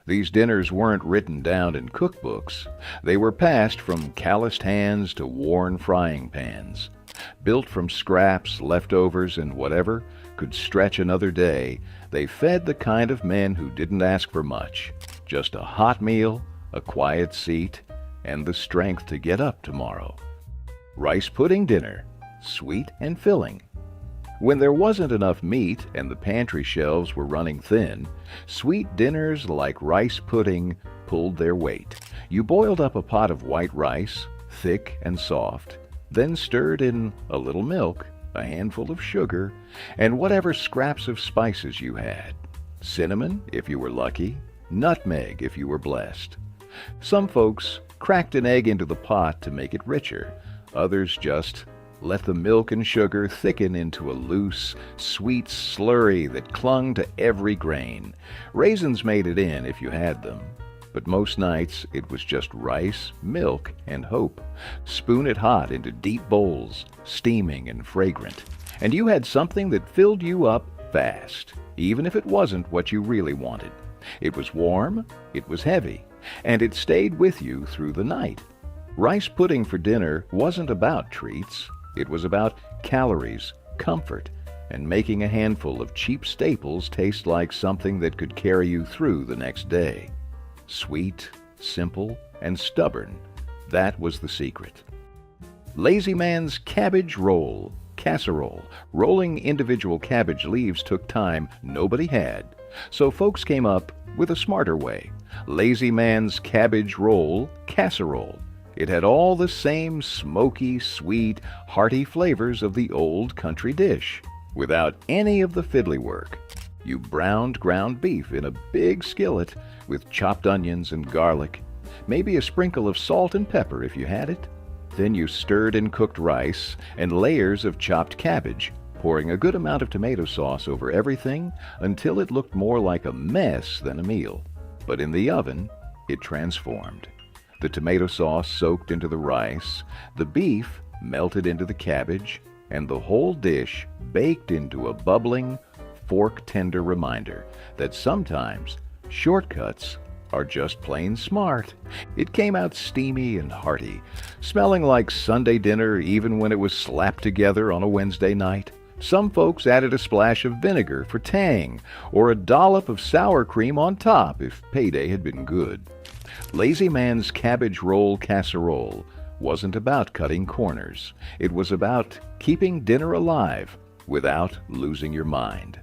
These dinners weren't written down in cookbooks. They were passed from calloused hands to worn frying pans. Built from scraps, leftovers, and whatever could stretch another day, they fed the kind of men who didn't ask for much. Just a hot meal, a quiet seat, and the strength to get up tomorrow. Rice pudding dinner, sweet and filling. When there wasn't enough meat and the pantry shelves were running thin, sweet dinners like rice pudding pulled their weight. You boiled up a pot of white rice, thick and soft, then stirred in a little milk, a handful of sugar, and whatever scraps of spices you had. Cinnamon, if you were lucky, nutmeg if you were blessed. Some folks cracked an egg into the pot to make it richer. Others just let the milk and sugar thicken into a loose, sweet slurry that clung to every grain. Raisins made it in if you had them. But most nights it was just rice, milk, and hope. Spoon it hot into deep bowls, steaming and fragrant. And you had something that filled you up fast, even if it wasn't what you really wanted. It was warm, it was heavy, and it stayed with you through the night. Rice pudding for dinner wasn't about treats. It was about calories, comfort, and making a handful of cheap staples taste like something that could carry you through the next day. Sweet, simple, and stubborn. That was the secret. Lazy Man's cabbage roll, casserole. Rolling individual cabbage leaves took time nobody had, so folks came up with a smarter way. Lazy Man's cabbage roll, casserole. It had all the same smoky, sweet, hearty flavors of the old country dish, without any of the fiddly work. You browned ground beef in a big skillet with chopped onions and garlic, maybe a sprinkle of salt and pepper if you had it. Then you stirred in cooked rice and layers of chopped cabbage, pouring a good amount of tomato sauce over everything until it looked more like a mess than a meal. But in the oven, it transformed. The tomato sauce soaked into the rice, the beef melted into the cabbage, and the whole dish baked into a bubbling, fork-tender reminder that sometimes shortcuts are just plain smart. It came out steamy and hearty, smelling like Sunday dinner even when it was slapped together on a Wednesday night. Some folks added a splash of vinegar for tang, or a dollop of sour cream on top if payday had been good. Lazy Man's cabbage roll casserole wasn't about cutting corners. It was about keeping dinner alive without losing your mind.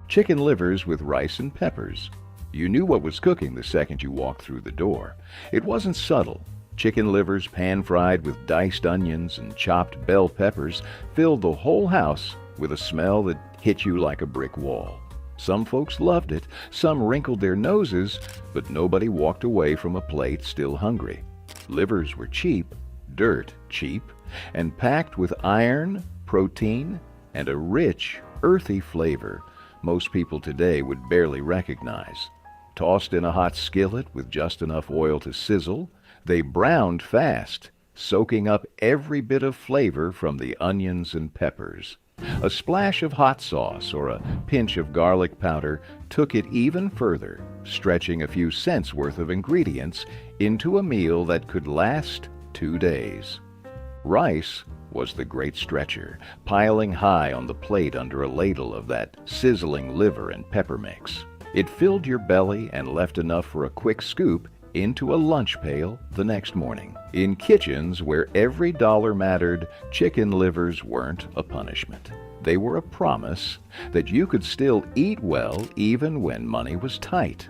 Chicken livers with rice and peppers. You knew what was cooking the second you walked through the door. It wasn't subtle. Chicken livers pan-fried with diced onions and chopped bell peppers filled the whole house with a smell that hit you like a brick wall. Some folks loved it, some wrinkled their noses, but nobody walked away from a plate still hungry. Livers were cheap, dirt cheap, and packed with iron, protein, and a rich, earthy flavor most people today would barely recognize. Tossed in a hot skillet with just enough oil to sizzle, they browned fast, soaking up every bit of flavor from the onions and peppers. A splash of hot sauce or a pinch of garlic powder took it even further, stretching a few cents worth of ingredients into a meal that could last 2 days. Rice was the great stretcher, piling high on the plate under a ladle of that sizzling liver and pepper mix. It filled your belly and left enough for a quick scoop into a lunch pail the next morning. In kitchens where every dollar mattered, chicken livers weren't a punishment. They were a promise that you could still eat well even when money was tight.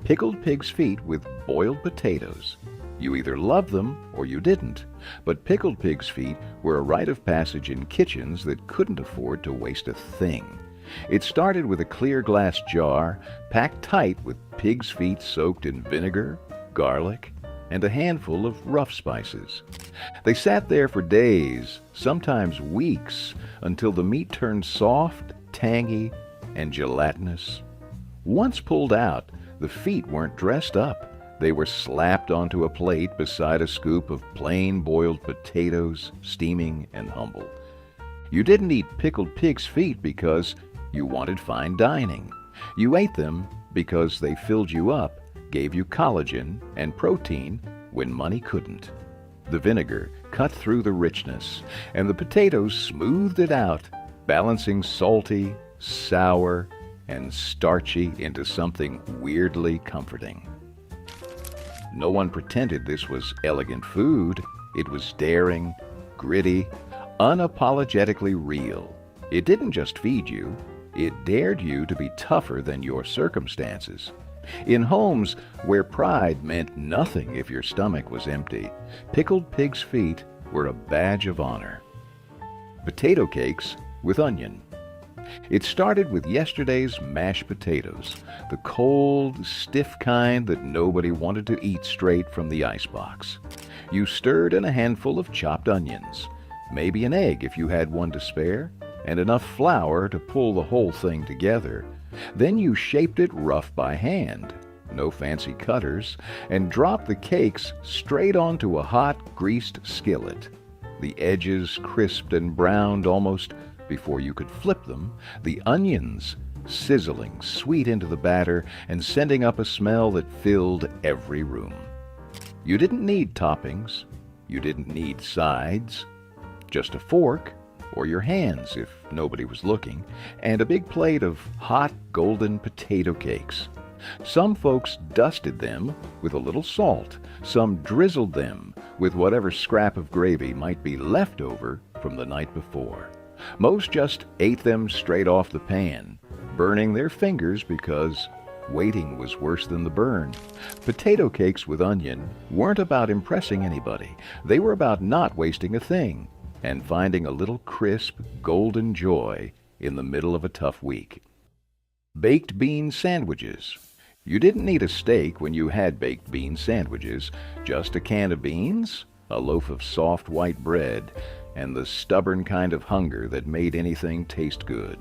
Pickled pig's feet with boiled potatoes. You either loved them or you didn't, but pickled pig's feet were a rite of passage in kitchens that couldn't afford to waste a thing. It started with a clear glass jar packed tight with pig's feet soaked in vinegar, garlic, and a handful of rough spices. They sat there for days, sometimes weeks, until the meat turned soft, tangy, and gelatinous. Once pulled out, the feet weren't dressed up. They were slapped onto a plate beside a scoop of plain boiled potatoes, steaming and humble. You didn't eat pickled pig's feet because you wanted fine dining. You ate them because they filled you up, gave you collagen and protein when money couldn't. The vinegar cut through the richness, and the potatoes smoothed it out, balancing salty, sour, and starchy into something weirdly comforting. No one pretended this was elegant food. It was daring, gritty, unapologetically real. It didn't just feed you, it dared you to be tougher than your circumstances. In homes where pride meant nothing if your stomach was empty, pickled pig's feet were a badge of honor. Potato cakes with onion. It started with yesterday's mashed potatoes, the cold, stiff kind that nobody wanted to eat straight from the icebox. You stirred in a handful of chopped onions, maybe an egg if you had one to spare, and enough flour to pull the whole thing together. Then you shaped it rough by hand, no fancy cutters, and dropped the cakes straight onto a hot, greased skillet. The edges crisped and browned almost before you could flip them, the onions sizzling sweet into the batter and sending up a smell that filled every room. You didn't need toppings. You didn't need sides. Just a fork, or your hands if nobody was looking, and a big plate of hot golden potato cakes. Some folks dusted them with a little salt. Some drizzled them with whatever scrap of gravy might be left over from the night before. Most just ate them straight off the pan, burning their fingers because waiting was worse than the burn. Potato cakes with onion weren't about impressing anybody. They were about not wasting a thing and finding a little crisp, golden joy in the middle of a tough week. Baked bean sandwiches. You didn't need a steak when you had baked bean sandwiches, just a can of beans, a loaf of soft white bread, and the stubborn kind of hunger that made anything taste good.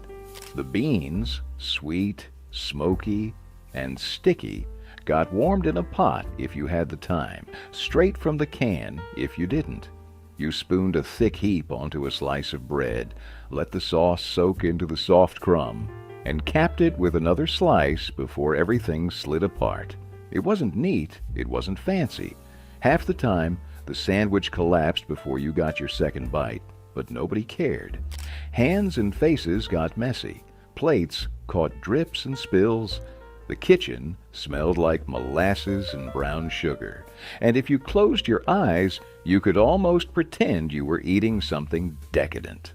The beans, sweet, smoky, and sticky, got warmed in a pot if you had the time, straight from the can if you didn't. You spooned a thick heap onto a slice of bread, let the sauce soak into the soft crumb, and capped it with another slice before everything slid apart. It wasn't neat, it wasn't fancy. Half the time, the sandwich collapsed before you got your second bite, but nobody cared. Hands and faces got messy. Plates caught drips and spills. The kitchen smelled like molasses and brown sugar. And if you closed your eyes, you could almost pretend you were eating something decadent.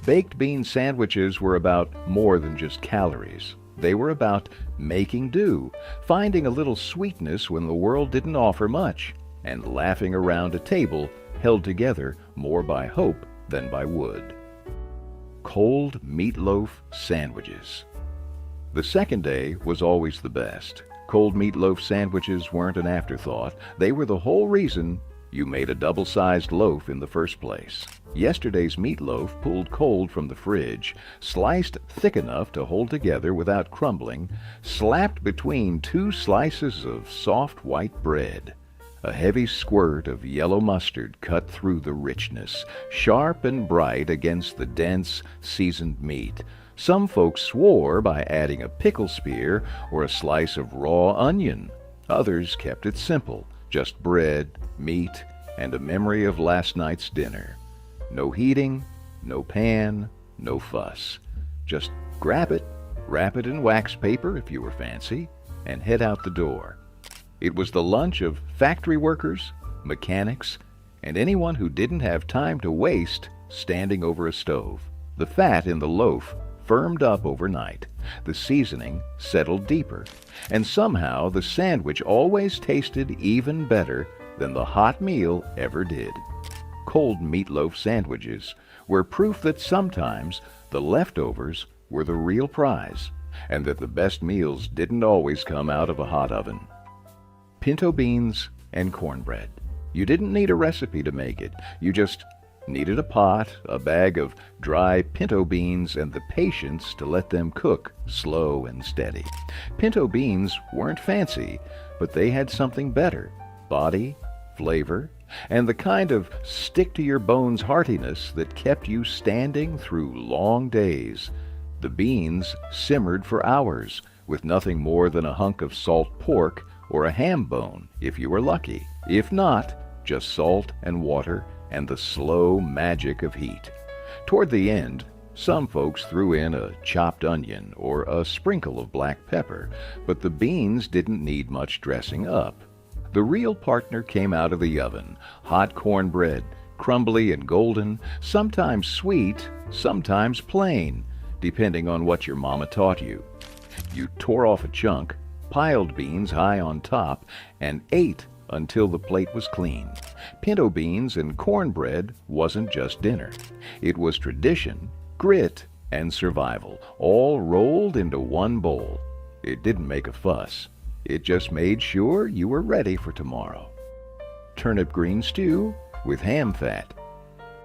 Baked bean sandwiches were about more than just calories. They were about making do, finding a little sweetness when the world didn't offer much, and laughing around a table held together more by hope than by wood. Cold meatloaf sandwiches. The second day was always the best. Cold meatloaf sandwiches weren't an afterthought. They were the whole reason you made a double-sized loaf in the first place. Yesterday's meatloaf pulled cold from the fridge, sliced thick enough to hold together without crumbling, slapped between two slices of soft white bread. A heavy squirt of yellow mustard cut through the richness, sharp and bright against the dense, seasoned meat. Some folks swore by adding a pickle spear or a slice of raw onion. Others kept it simple, just bread, meat, and a memory of last night's dinner. No heating, no pan, no fuss. Just grab it, wrap it in wax paper if you were fancy, and head out the door. It was the lunch of factory workers, mechanics, and anyone who didn't have time to waste standing over a stove. The fat in the loaf firmed up overnight. The seasoning settled deeper. And somehow the sandwich always tasted even better than the hot meal ever did. Cold meatloaf sandwiches were proof that sometimes the leftovers were the real prize, and that the best meals didn't always come out of a hot oven. Pinto beans and cornbread. You didn't need a recipe to make it. You just needed a pot, a bag of dry pinto beans, and the patience to let them cook slow and steady. Pinto beans weren't fancy, but they had something better: body, flavor, and the kind of stick-to-your-bones heartiness that kept you standing through long days. The beans simmered for hours, with nothing more than a hunk of salt pork or a ham bone if you were lucky. If not, just salt and water and the slow magic of heat. Toward the end, some folks threw in a chopped onion or a sprinkle of black pepper, but the beans didn't need much dressing up. The real partner came out of the oven, hot cornbread, crumbly and golden, sometimes sweet, sometimes plain, depending on what your mama taught you. You tore off a chunk, piled beans high on top, and ate until the plate was clean. Pinto beans and cornbread wasn't just dinner. It was tradition, grit, and survival, all rolled into one bowl. It didn't make a fuss. It just made sure you were ready for tomorrow. Turnip green stew with ham fat.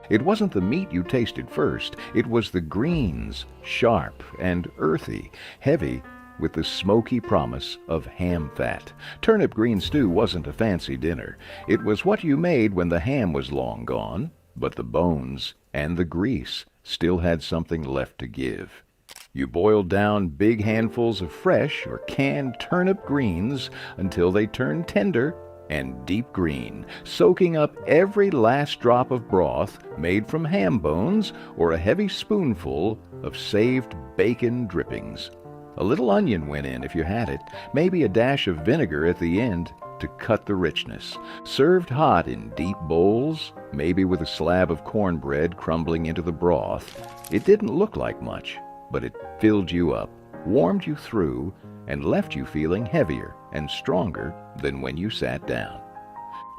It wasn't the meat you tasted first. It was the greens, sharp and earthy, heavy with the smoky promise of ham fat. Turnip green stew wasn't a fancy dinner. It was what you made when the ham was long gone, but the bones and the grease still had something left to give. You boiled down big handfuls of fresh or canned turnip greens until they turned tender and deep green, soaking up every last drop of broth made from ham bones or a heavy spoonful of saved bacon drippings. A little onion went in if you had it, maybe a dash of vinegar at the end to cut the richness. Served hot in deep bowls, maybe with a slab of cornbread crumbling into the broth. It didn't look like much, but it filled you up, warmed you through, and left you feeling heavier and stronger than when you sat down.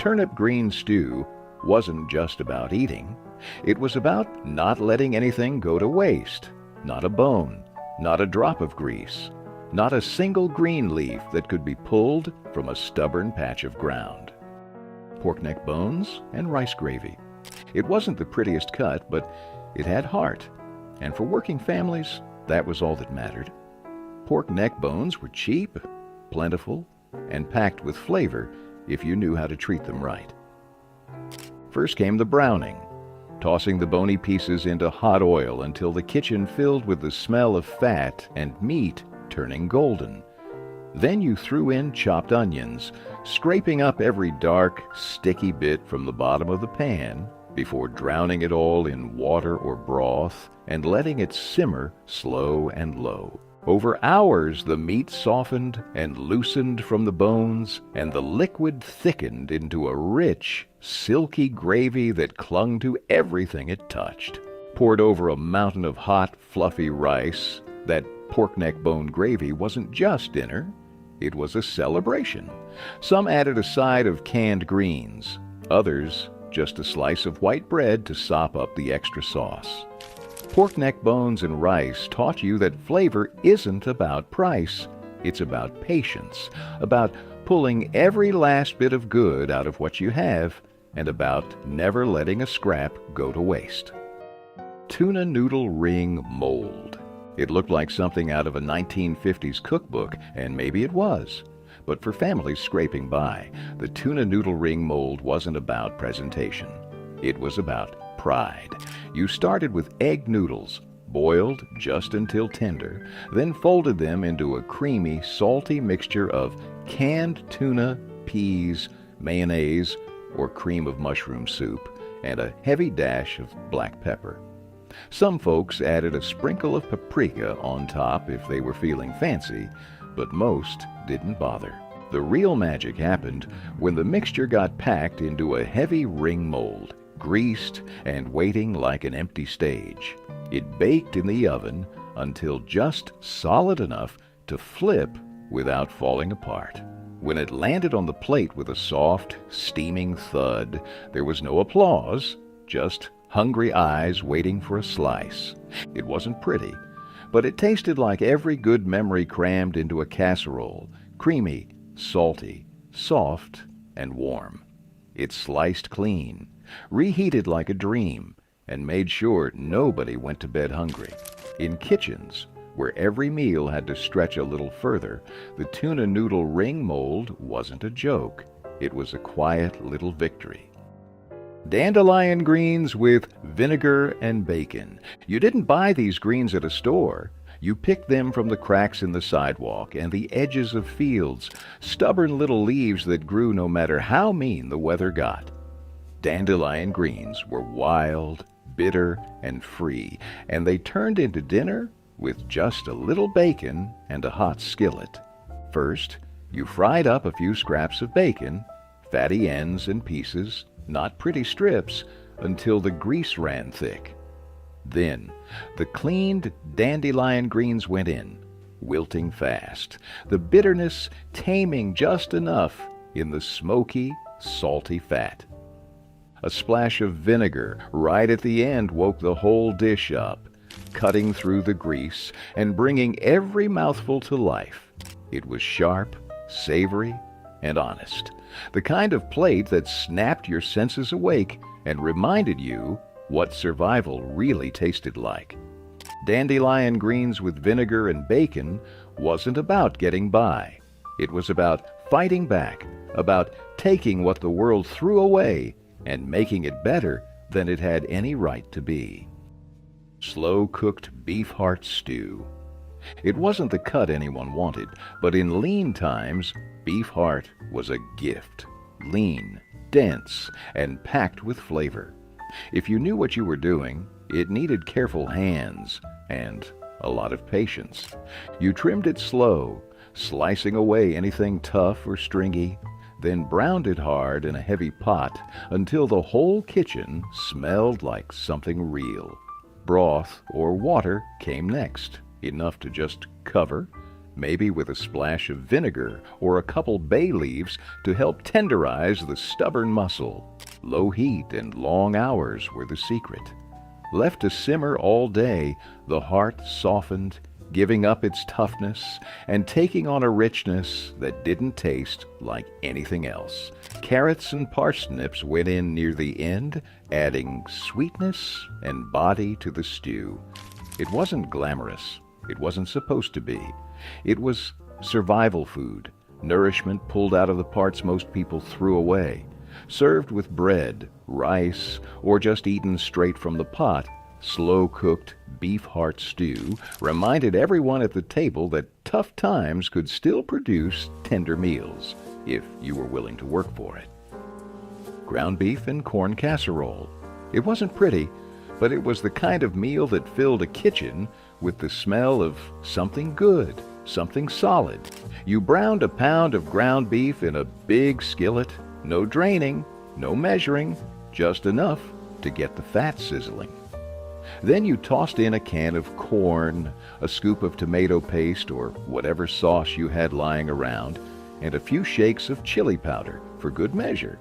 Turnip green stew wasn't just about eating. It was about not letting anything go to waste. Not a bone, not a drop of grease, not a single green leaf that could be pulled from a stubborn patch of ground. Pork neck bones and rice gravy. It wasn't the prettiest cut, but it had heart. And for working families, that was all that mattered. Pork neck bones were cheap, plentiful, and packed with flavor if you knew how to treat them right. First came the browning, tossing the bony pieces into hot oil until the kitchen filled with the smell of fat and meat turning golden. Then you threw in chopped onions, scraping up every dark, sticky bit from the bottom of the pan before drowning it all in water or broth and letting it simmer slow and low. Over hours the meat softened and loosened from the bones, and the liquid thickened into a rich, silky gravy that clung to everything it touched. Poured over a mountain of hot, fluffy rice, that pork neck bone gravy wasn't just dinner, it was a celebration. Some added a side of canned greens, others just a slice of white bread to sop up the extra sauce. Pork neck bones and rice taught you that flavor isn't about price. It's about patience, about pulling every last bit of good out of what you have, and about never letting a scrap go to waste. Tuna noodle ring mold. It looked like something out of a 1950s cookbook, and maybe it was. But for families scraping by, the tuna noodle ring mold wasn't about presentation. It was about pride. You started with egg noodles, boiled just until tender, then folded them into a creamy, salty mixture of canned tuna, peas, mayonnaise, or cream of mushroom soup, and a heavy dash of black pepper. Some folks added a sprinkle of paprika on top if they were feeling fancy, but most didn't bother. The real magic happened when the mixture got packed into a heavy ring mold, greased and waiting like an empty stage. It baked in the oven until just solid enough to flip without falling apart. When it landed on the plate with a soft, steaming thud, there was no applause, just hungry eyes waiting for a slice. It wasn't pretty, but it tasted like every good memory crammed into a casserole, creamy, salty, soft, and warm. It sliced clean, reheated like a dream, and made sure nobody went to bed hungry. In kitchens, where every meal had to stretch a little further, the tuna noodle ring mold wasn't a joke. It was a quiet little victory. Dandelion greens with vinegar and bacon. You didn't buy these greens at a store. You picked them from the cracks in the sidewalk and the edges of fields, stubborn little leaves that grew no matter how mean the weather got. Dandelion greens were wild, bitter, and free, and they turned into dinner with just a little bacon and a hot skillet. First, you fried up a few scraps of bacon, fatty ends and pieces, not pretty strips, until the grease ran thick. Then, the cleaned dandelion greens went in, wilting fast, the bitterness taming just enough in the smoky, salty fat. A splash of vinegar right at the end woke the whole dish up, cutting through the grease and bringing every mouthful to life. It was sharp, savory, and honest, the kind of plate that snapped your senses awake and reminded you what survival really tasted like. Dandelion greens with vinegar and bacon wasn't about getting by. It was about fighting back, about taking what the world threw away and making it better than it had any right to be. Slow-cooked beef heart stew. It wasn't the cut anyone wanted, but in lean times, beef heart was a gift. Lean, dense, and packed with flavor. If you knew what you were doing, it needed careful hands and a lot of patience. You trimmed it slow, slicing away anything tough or stringy, then browned it hard in a heavy pot until the whole kitchen smelled like something real. Broth or water came next, enough to just cover, maybe with a splash of vinegar or a couple bay leaves to help tenderize the stubborn muscle. Low heat and long hours were the secret. Left to simmer all day, the heart softened, giving up its toughness and taking on a richness that didn't taste like anything else. Carrots and parsnips went in near the end, adding sweetness and body to the stew. It wasn't glamorous. It wasn't supposed to be. It was survival food, nourishment pulled out of the parts most people threw away. Served with bread, rice, or just eaten straight from the pot, slow-cooked beef heart stew reminded everyone at the table that tough times could still produce tender meals, if you were willing to work for it. Ground beef and corn casserole. It wasn't pretty, but it was the kind of meal that filled a kitchen with the smell of something good, something solid. You browned a pound of ground beef in a big skillet, no draining, no measuring, just enough to get the fat sizzling. Then you tossed in a can of corn, a scoop of tomato paste or whatever sauce you had lying around, and a few shakes of chili powder for good measure.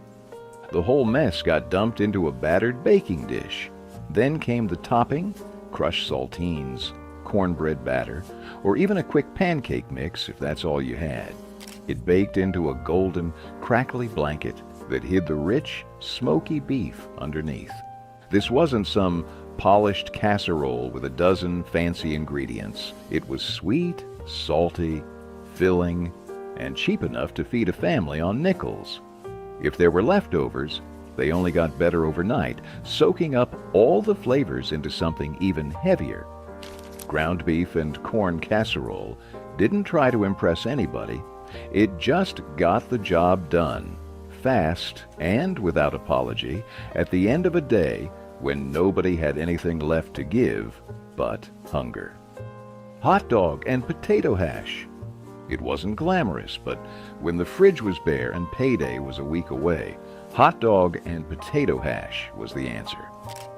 The whole mess got dumped into a battered baking dish. Then came the topping, crushed saltines, cornbread batter, or even a quick pancake mix if that's all you had. It baked into a golden, crackly blanket that hid the rich, smoky beef underneath. This wasn't some polished casserole with a dozen fancy ingredients. It was sweet, salty, filling, and cheap enough to feed a family on nickels. If there were leftovers, they only got better overnight, soaking up all the flavors into something even heavier. Ground beef and corn casserole didn't try to impress anybody. It just got the job done, fast and without apology, at the end of a day when nobody had anything left to give but hunger. Hot dog and potato hash. It wasn't glamorous, but when the fridge was bare and payday was a week away, hot dog and potato hash was the answer.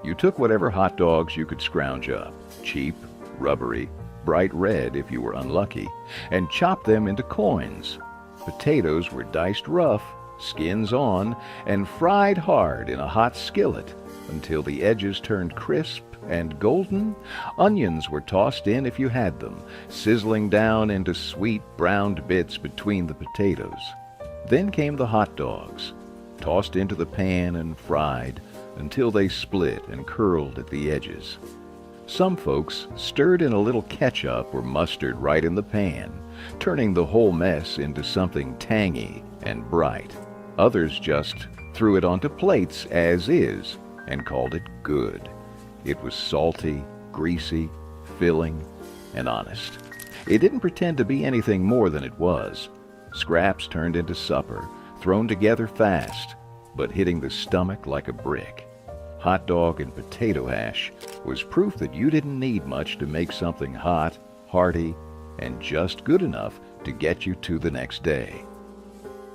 You took whatever hot dogs you could scrounge up, cheap, rubbery, bright red if you were unlucky, and chopped them into coins. Potatoes were diced rough, skins on, and fried hard in a hot skillet until the edges turned crisp and golden. Onions were tossed in if you had them, sizzling down into sweet browned bits between the potatoes. Then came the hot dogs, tossed into the pan and fried until they split and curled at the edges. Some folks stirred in a little ketchup or mustard right in the pan, turning the whole mess into something tangy and bright. Others just threw it onto plates as is and called it good. It was salty, greasy, filling, and honest. It didn't pretend to be anything more than it was. Scraps turned into supper, thrown together fast, but hitting the stomach like a brick. Hot dog and potato hash was proof that you didn't need much to make something hot, hearty, and just good enough to get you to the next day.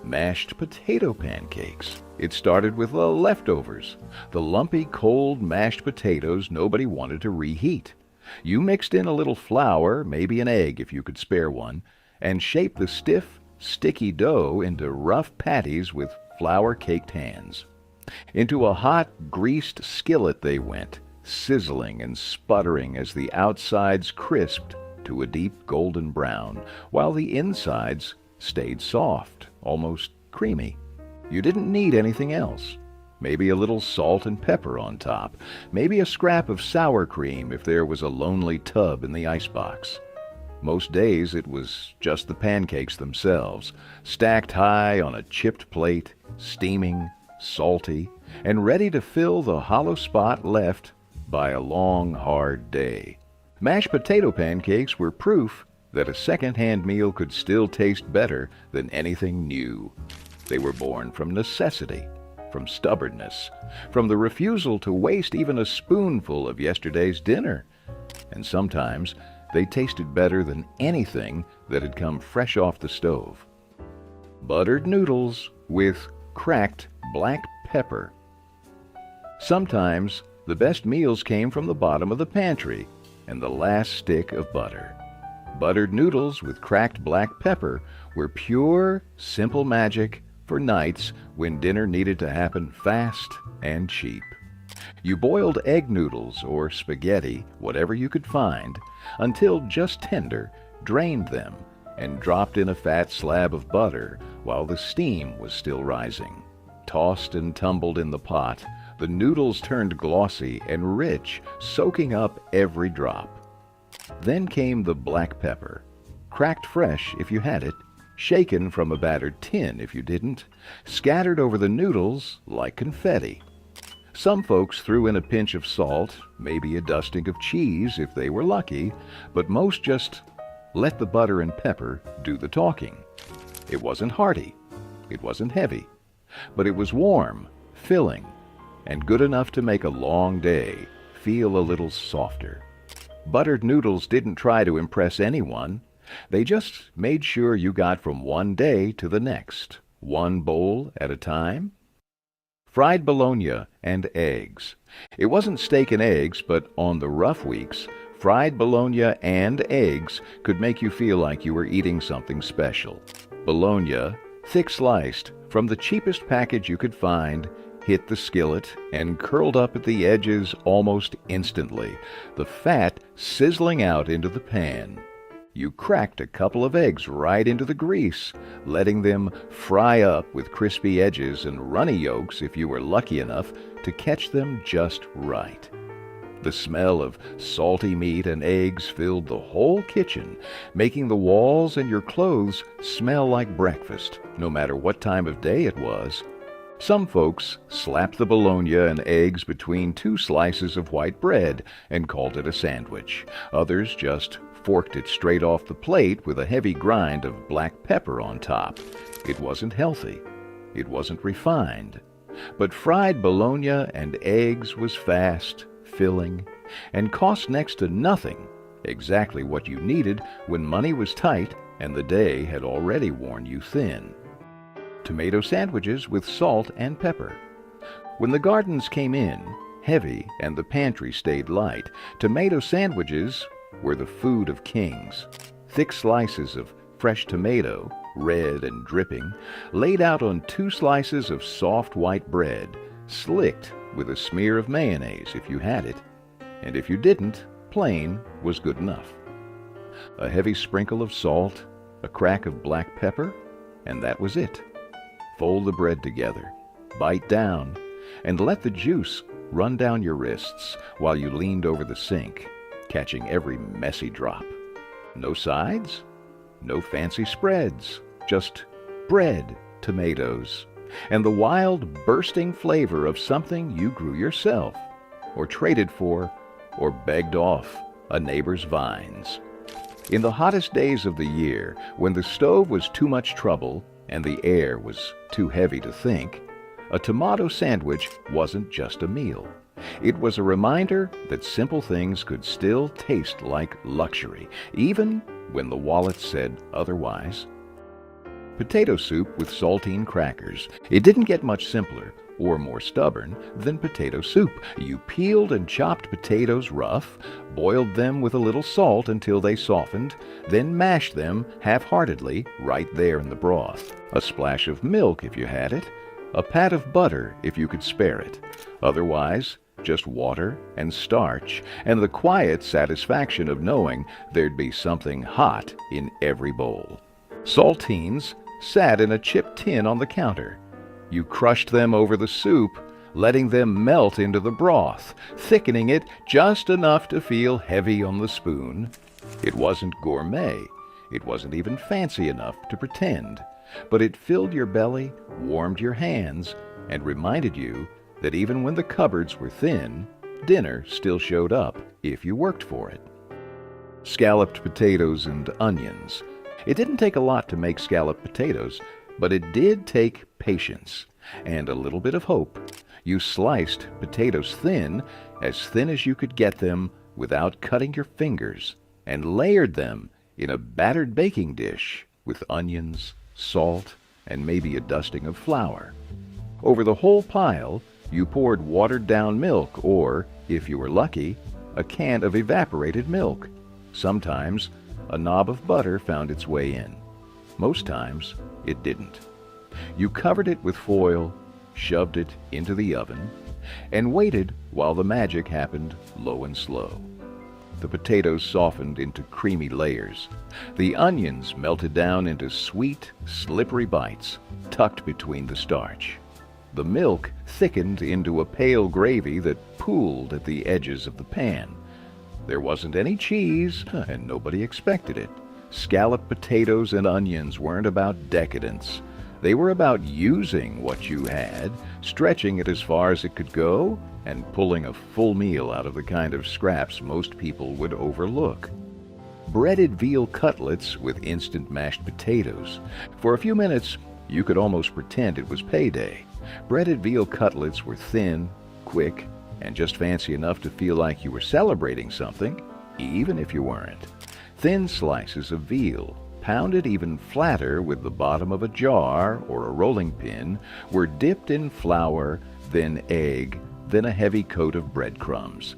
Mashed potato pancakes. It started with the leftovers, the lumpy, cold mashed potatoes nobody wanted to reheat. You mixed in a little flour, maybe an egg if you could spare one, and shaped the stiff, sticky dough into rough patties with flour-caked hands. Into a hot, greased skillet they went, sizzling and sputtering as the outsides crisped to a deep golden brown, while the insides stayed soft, almost creamy. You didn't need anything else. Maybe a little salt and pepper on top, maybe a scrap of sour cream if there was a lonely tub in the icebox. Most days it was just the pancakes themselves, stacked high on a chipped plate, steaming, salty, and ready to fill the hollow spot left by a long, hard day. Mashed potato pancakes were proof that a second-hand meal could still taste better than anything new. They were born from necessity, from stubbornness, from the refusal to waste even a spoonful of yesterday's dinner. And sometimes they tasted better than anything that had come fresh off the stove. Buttered noodles with cracked black pepper. Sometimes the best meals came from the bottom of the pantry and the last stick of butter. Buttered noodles with cracked black pepper were pure, simple magic for nights when dinner needed to happen fast and cheap. You boiled egg noodles or spaghetti, whatever you could find, until just tender, drained them, and dropped in a fat slab of butter while the steam was still rising. Tossed and tumbled in the pot, the noodles turned glossy and rich, soaking up every drop. Then came the black pepper, cracked fresh if you had it, shaken from a battered tin if you didn't, scattered over the noodles like confetti. Some folks threw in a pinch of salt, maybe a dusting of cheese if they were lucky, but most just let the butter and pepper do the talking. It wasn't hearty, it wasn't heavy, but it was warm, filling, and good enough to make a long day feel a little softer. Buttered noodles didn't try to impress anyone. They just made sure you got from one day to the next, one bowl at a time. Fried bologna and eggs. It wasn't steak and eggs, but on the rough weeks, fried bologna and eggs could make you feel like you were eating something special. Bologna, thick sliced, from the cheapest package you could find, hit the skillet and curled up at the edges almost instantly, the fat sizzling out into the pan. You cracked a couple of eggs right into the grease, letting them fry up with crispy edges and runny yolks if you were lucky enough to catch them just right. The smell of salty meat and eggs filled the whole kitchen, making the walls and your clothes smell like breakfast, no matter what time of day it was. Some folks slapped the bologna and eggs between two slices of white bread and called it a sandwich. Others just forked it straight off the plate with a heavy grind of black pepper on top. It wasn't healthy. It wasn't refined. But fried bologna and eggs was fast, filling, and cost next to nothing, exactly what you needed when money was tight and the day had already worn you thin. Tomato sandwiches with salt and pepper. When the gardens came in, heavy, and the pantry stayed light, tomato sandwiches were the food of kings. Thick slices of fresh tomato, red and dripping, laid out on two slices of soft white bread, slicked with a smear of mayonnaise if you had it, and if you didn't, plain was good enough. A heavy sprinkle of salt, a crack of black pepper, and that was it. Fold the bread together, bite down, and let the juice run down your wrists while you leaned over the sink, catching every messy drop. No sides, no fancy spreads, just bread, tomatoes, and the wild, bursting flavor of something you grew yourself, or traded for, or begged off a neighbor's vines. In the hottest days of the year, when the stove was too much trouble and the air was too heavy to think, a tomato sandwich wasn't just a meal. It was a reminder that simple things could still taste like luxury, even when the wallet said otherwise. Potato soup with saltine crackers. It didn't get much simpler or more stubborn than potato soup. You peeled and chopped potatoes rough, boiled them with a little salt until they softened, then mashed them half-heartedly right there in the broth. A splash of milk if you had it, a pat of butter if you could spare it. Otherwise, just water and starch, and the quiet satisfaction of knowing there'd be something hot in every bowl. Saltines sat in a chipped tin on the counter. You crushed them over the soup, letting them melt into the broth, thickening it just enough to feel heavy on the spoon. It wasn't gourmet. It wasn't even fancy enough to pretend. But it filled your belly, warmed your hands, and reminded you that even when the cupboards were thin, dinner still showed up if you worked for it. Scalloped potatoes and onions. It didn't take a lot to make scalloped potatoes, but it did take patience and a little bit of hope. You sliced potatoes thin as you could get them without cutting your fingers, and layered them in a battered baking dish with onions, salt, and maybe a dusting of flour. Over the whole pile, you poured watered-down milk or, if you were lucky, a can of evaporated milk. Sometimes a knob of butter found its way in. Most times, it didn't. You covered it with foil, shoved it into the oven, and waited while the magic happened low and slow. The potatoes softened into creamy layers. The onions melted down into sweet, slippery bites tucked between the starch. The milk thickened into a pale gravy that pooled at the edges of the pan. There wasn't any cheese, and nobody expected it. Scalloped potatoes and onions weren't about decadence. They were about using what you had, stretching it as far as it could go, and pulling a full meal out of the kind of scraps most people would overlook. Breaded veal cutlets with instant mashed potatoes. For a few minutes, you could almost pretend it was payday. Breaded veal cutlets were thin, quick, and just fancy enough to feel like you were celebrating something, even if you weren't. Thin slices of veal, pounded even flatter with the bottom of a jar or a rolling pin, were dipped in flour, then egg, then a heavy coat of breadcrumbs.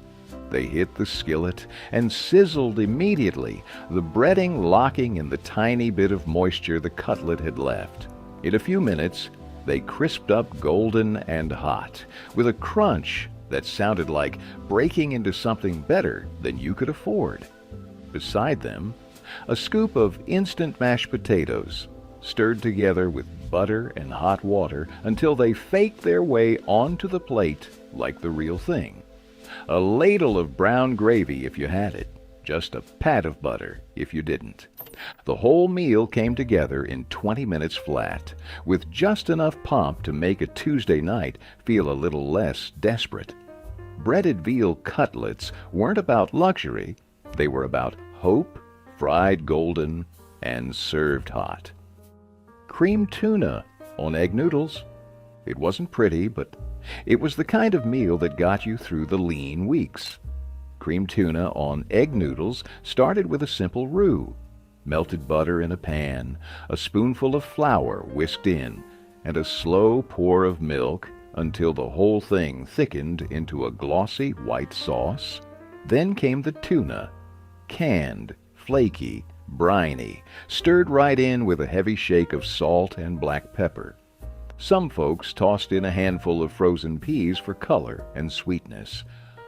They hit the skillet and sizzled immediately, the breading locking in the tiny bit of moisture the cutlet had left. In a few minutes, they crisped up golden and hot, with a crunch that sounded like breaking into something better than you could afford. Beside them, a scoop of instant mashed potatoes, stirred together with butter and hot water until they faked their way onto the plate like the real thing. A ladle of brown gravy if you had it, just a pat of butter if you didn't. The whole meal came together in 20 minutes flat, with just enough pomp to make a Tuesday night feel a little less desperate. Breaded veal cutlets weren't about luxury, they were about hope, fried golden, and served hot. Cream tuna on egg noodles. It wasn't pretty, but it was the kind of meal that got you through the lean weeks. Cream tuna on egg noodles started with a simple roux. Melted butter in a pan, a spoonful of flour whisked in, and a slow pour of milk until the whole thing thickened into a glossy white sauce. Then came the tuna, canned, flaky, briny, stirred right in with a heavy shake of salt and black pepper. Some folks tossed in a handful of frozen peas for color and sweetness.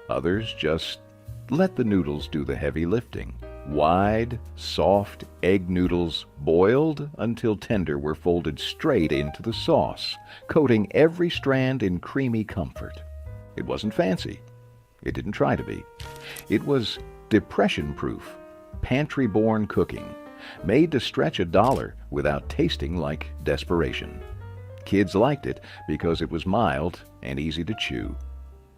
Others just let the noodles do the heavy lifting. Wide, soft egg noodles boiled until tender were folded straight into the sauce, coating every strand in creamy comfort. It wasn't fancy. It didn't try to be. It was depression-proof, pantry-born cooking, made to stretch $1 without tasting like desperation. Kids liked it because it was mild and easy to chew.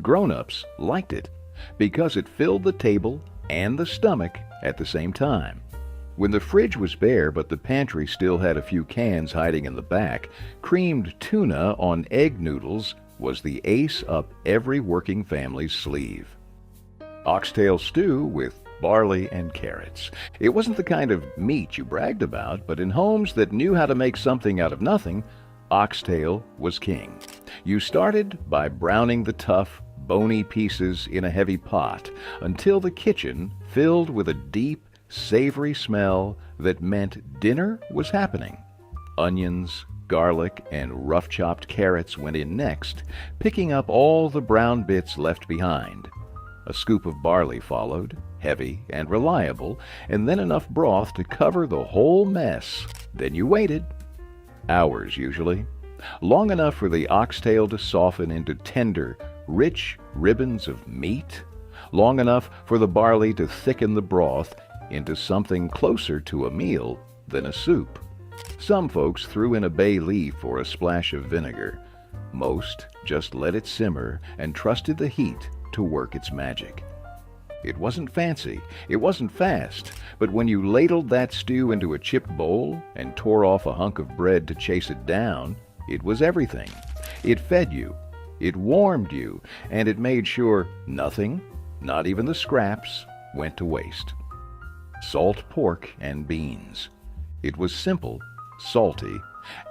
Grown-ups liked it because it filled the table and the stomach at the same time. When the fridge was bare but the pantry still had a few cans hiding in the back, creamed tuna on egg noodles was the ace up every working family's sleeve. Oxtail stew with barley and carrots. It wasn't the kind of meat you bragged about, but in homes that knew how to make something out of nothing, oxtail was king. You started by browning the tough, bony pieces in a heavy pot until the kitchen filled with a deep, savory smell that meant dinner was happening. Onions, garlic, and rough-chopped carrots went in next, picking up all the brown bits left behind. A scoop of barley followed, heavy and reliable, and then enough broth to cover the whole mess. Then you waited. Hours, usually. Long enough for the oxtail to soften into tender, rich ribbons of meat. Long enough for the barley to thicken the broth into something closer to a meal than a soup. Some folks threw in a bay leaf or a splash of vinegar. Most just let it simmer and trusted the heat to work its magic. It wasn't fancy, it wasn't fast, but when you ladled that stew into a chipped bowl and tore off a hunk of bread to chase it down, it was everything. It fed you, it warmed you, and it made sure nothing, not even the scraps, went to waste. Salt pork and beans. It was simple, salty,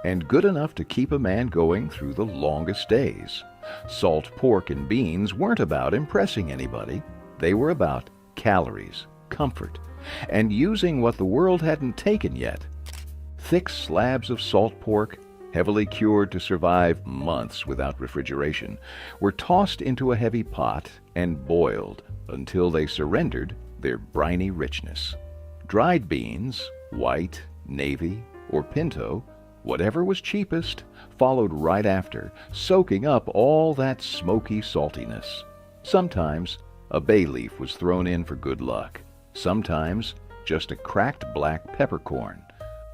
and good enough to keep a man going through the longest days. Salt pork and beans weren't about impressing anybody. They were about calories, comfort, and using what the world hadn't taken yet. Thick slabs of salt pork, heavily cured to survive months without refrigeration, were tossed into a heavy pot and boiled until they surrendered their briny richness. Dried beans, white, navy, or pinto, whatever was cheapest, followed right after, soaking up all that smoky saltiness. Sometimes a bay leaf was thrown in for good luck. Sometimes just a cracked black peppercorn.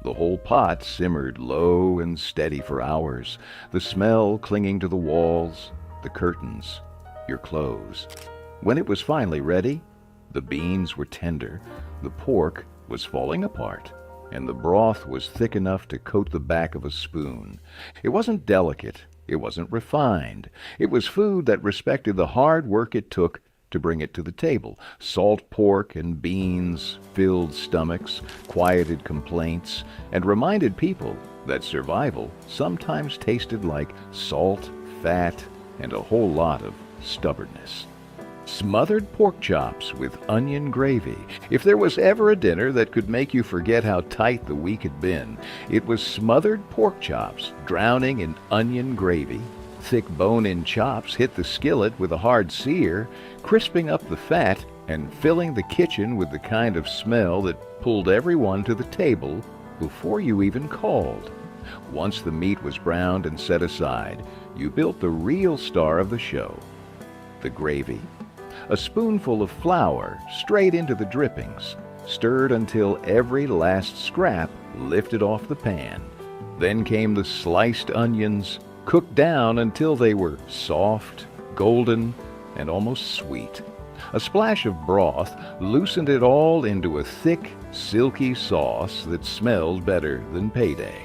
The whole pot simmered low and steady for hours, the smell clinging to the walls, the curtains, your clothes. When it was finally ready, the beans were tender, the pork was falling apart, and the broth was thick enough to coat the back of a spoon. It wasn't delicate, it wasn't refined. It was food that respected the hard work it took to bring it to the table. Salt pork and beans filled stomachs, quieted complaints, and reminded people that survival sometimes tasted like salt, fat, and a whole lot of stubbornness. Smothered pork chops with onion gravy. If there was ever a dinner that could make you forget how tight the week had been, it was smothered pork chops drowning in onion gravy. Thick bone-in chops hit the skillet with a hard sear, crisping up the fat and filling the kitchen with the kind of smell that pulled everyone to the table before you even called. Once the meat was browned and set aside, you built the real star of the show, the gravy. A spoonful of flour straight into the drippings, stirred until every last scrap lifted off the pan. Then came the sliced onions, cooked down until they were soft, golden, and almost sweet. A splash of broth loosened it all into a thick, silky sauce that smelled better than payday.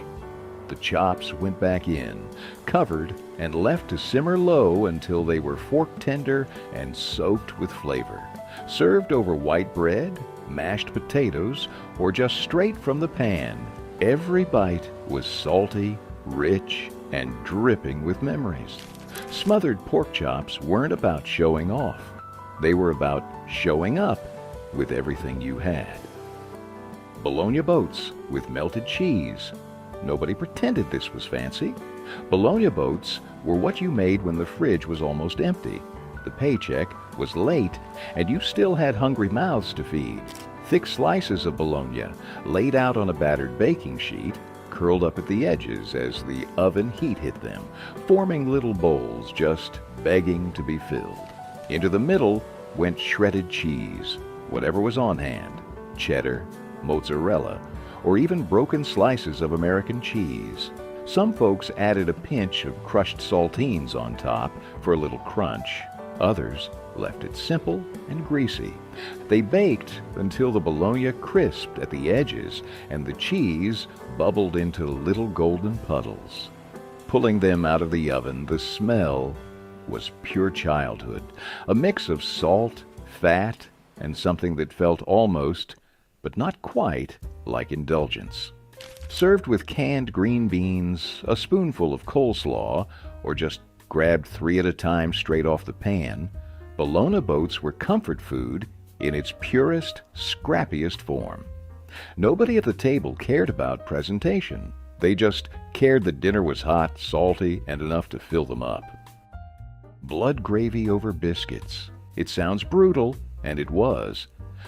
The chops went back in, covered, and left to simmer low until they were fork tender and soaked with flavor. Served over white bread, mashed potatoes, or just straight from the pan, every bite was salty, rich, and dripping with memories. Smothered pork chops weren't about showing off. They were about showing up with everything you had. Bologna boats with melted cheese. Nobody pretended this was fancy. Bologna boats were what you made when the fridge was almost empty. The paycheck was late, and you still had hungry mouths to feed. Thick slices of bologna, laid out on a battered baking sheet, curled up at the edges as the oven heat hit them, forming little bowls just begging to be filled. Into the middle went shredded cheese, whatever was on hand, cheddar, mozzarella, or even broken slices of American cheese. Some folks added a pinch of crushed saltines on top for a little crunch. Others left it simple and greasy. They baked until the bologna crisped at the edges and the cheese bubbled into little golden puddles. Pulling them out of the oven, the smell was pure childhood, a mix of salt, fat, and something that felt almost, but not quite, like indulgence. Served with canned green beans, a spoonful of coleslaw, or just grabbed 3 at a time straight off the pan, bologna boats were comfort food in its purest, scrappiest form. Nobody at the table cared about presentation. They just cared that dinner was hot, salty, and enough to fill them up. Blood gravy over biscuits. It sounds brutal, and it was.